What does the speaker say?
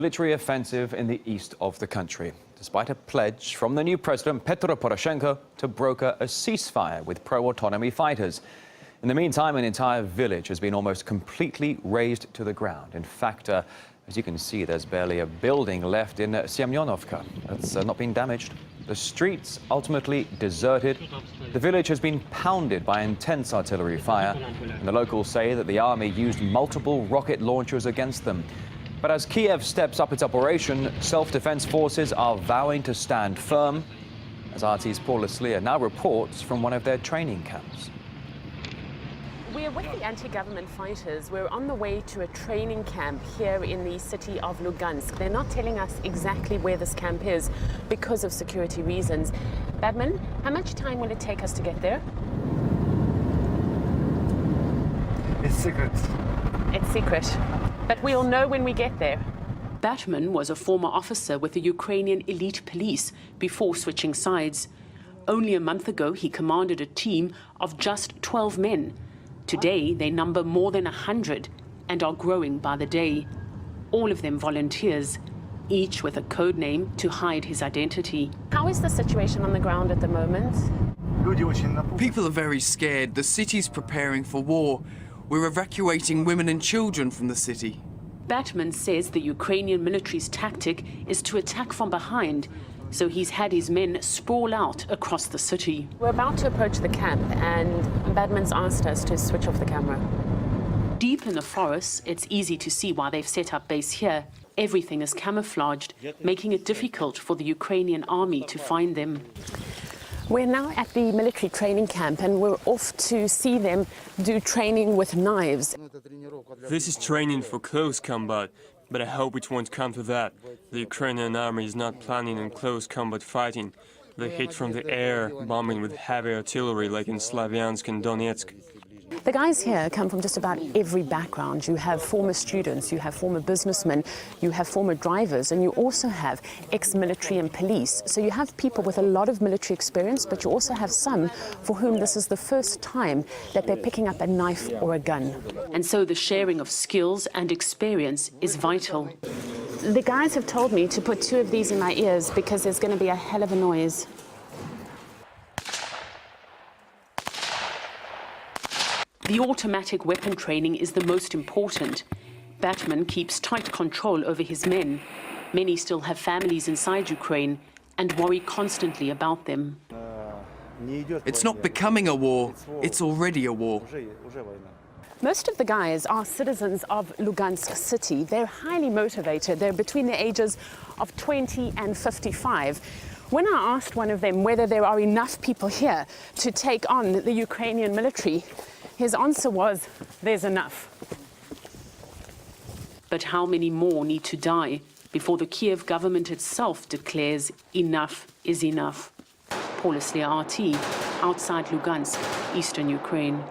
Military offensive in the east of the country, despite a pledge from the new President Petro Poroshenko to broker a ceasefire with pro-autonomy fighters. In the meantime, an entire village has been almost completely razed to the ground. In fact, as you can see, there's barely a building left in Semyonovka that's not been damaged. The streets ultimately deserted. The village has been pounded by intense artillery fire, and the locals say that the army used multiple rocket launchers against them. But as Kiev steps up its operation, Self-Defense Forces are vowing to stand firm, as RT's Paul now reports from one of their training camps. We're with the anti-government fighters. We're on the way to a training camp here in the city of Lugansk. They're not telling us exactly where this camp is because of security reasons. Badman, how much time will it take us to get there? It's secret. It's secret. But we'll know when we get there. Batman was a former officer with the Ukrainian elite police before switching sides. Only a month ago, he commanded a team of just 12 men. Today, they number more than 100 and are growing by the day. All of them volunteers, each with a code name to hide his identity. How is the situation on the ground at the moment? People are very scared. The city's preparing for war. We're evacuating women and children from the city. Batman says the Ukrainian military's tactic is to attack from behind, so he's had his men sprawl out across the city. We're about to approach the camp, and Batman's asked us to switch off the camera. Deep in the forest, it's easy to see why they've set up base here. Everything is camouflaged, making it difficult for the Ukrainian army to find them. We're now at the military training camp, and we're off to see them do training with knives. This is training for close combat, but I hope it won't come to that. The Ukrainian army is not planning on close combat fighting. They hit from the air, bombing with heavy artillery like in Slavyansk and Donetsk. The guys here come from just about every background. You have former students, you have former businessmen, you have former drivers, and you also have ex-military and police. So you have people with a lot of military experience, but you also have some for whom this is the first time that they're picking up a knife or a gun. And so the sharing of skills and experience is vital. The guys have told me to put 2 of these in my ears because there's going to be a hell of a noise. The automatic weapon training is the most important. Batman keeps tight control over his men. Many still have families inside Ukraine and worry constantly about them. It's not becoming a war, it's already a war. Most of the guys are citizens of Lugansk city. They're highly motivated. They're between the ages of 20 and 55. When I asked one of them whether there are enough people here to take on the Ukrainian military, his answer was, there's enough. But how many more need to die before the Kiev government itself declares enough is enough? Paul RT, outside Lugansk, eastern Ukraine.